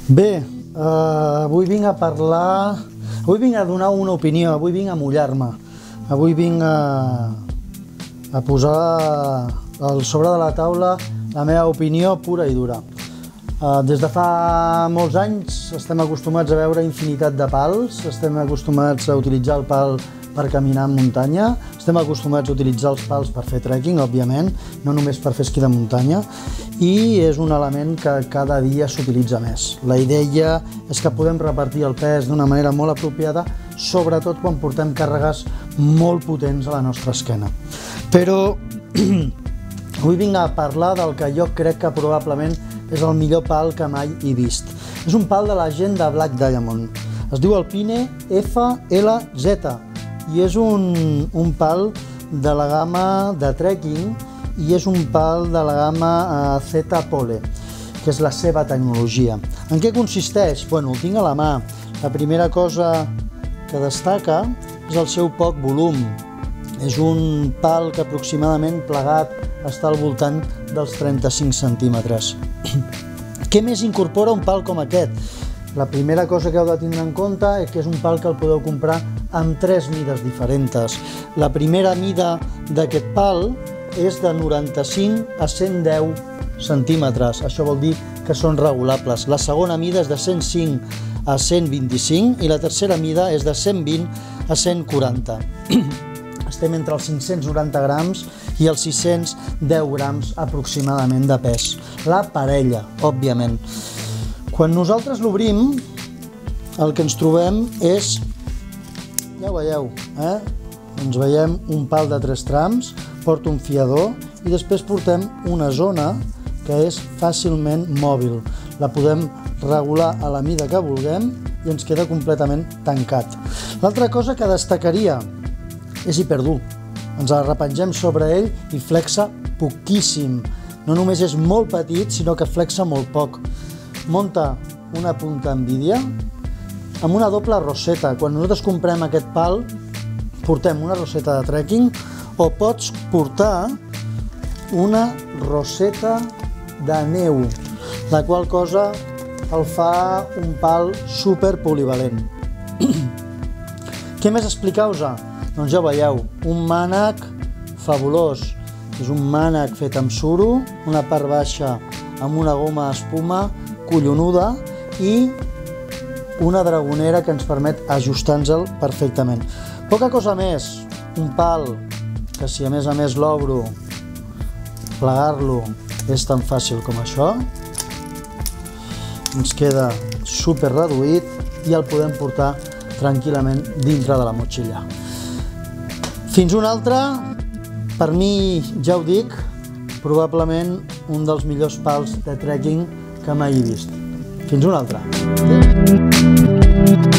Bé, avui vinc a parlar, avui vinc a donar una opinió, avui vinc a mullar-me, avui vinc a posar al sobre de la taula la meva opinió pura i dura. Des de fa molts anys estem acostumats a veure infinitat de pals, estem acostumats a utilitzar el pal per caminar en muntanya, estem acostumats a utilitzar els pals per fer trekking, òbviament, no només per fer esquí de muntanya, i és un element que cada dia s'utilitza més. La idea és que podem repartir el pes d'una manera molt apropiada, sobretot quan portem càrregues molt potents a la nostra esquena. Però avui vinc a parlar del que jo crec que probablement és el millor pal que mai he vist. És un pal de la gent de Black Diamond. Es diu Alpine FLZ i és un pal de la gamma de trekking i és un pal de la gamma Z-Pole, que és la seva tecnologia. En què consisteix? Bueno, el tinc a la mà. La primera cosa que destaca és el seu poc volum. És un pal que aproximadament plegat està al voltant dels 35 centímetres. Què més incorpora un pal com aquest? La primera cosa que heu de tindre en compte és que és un pal que el podeu comprar amb 3 mides diferents. La primera mida d'aquest pal és de 95 a 110 centímetres. Això vol dir que són regulables. La segona mida és de 105 a 125 i la tercera mida és de 120 a 140. Estem entre els 590 grams i els 610 grams aproximadament de pes. La parella, òbviament. Quan nosaltres l'obrim, el que ens trobem és, ja ho veieu, ens veiem un pal de 3 trams, porta un fiador i després portem una zona que és fàcilment mòbil. La podem regular a la mida que vulguem i ens queda completament tancat. L'altra cosa que destacaria és hiperdur. Ens arrepengem sobre ell i flexa poquíssim. No només és molt petit, sinó que flexa molt poc. Munta una punta Nvidia amb una doble roseta. Quan nosaltres comprem aquest pal, portem una roseta de trekking o pots portar una roseta de neu, la qual cosa el fa un pal super polivalent. Què més explicar-vos? Doncs ja ho veieu, un mànec fabulós. És un mànec fet amb suro, una part baixa amb una goma espuma collonuda i una dragonera que ens permet ajustar-nos-el perfectament. Poca cosa més, un pal que si a més l'obro, plegar-lo és tan fàcil com això, ens queda super reduït i el podem portar tranquil·lament dintre de la motxilla. Fins un altre, per mi, ja ho dic, probablement un dels millors pals de trekking que mai he vist. Fins un altre. Adéu.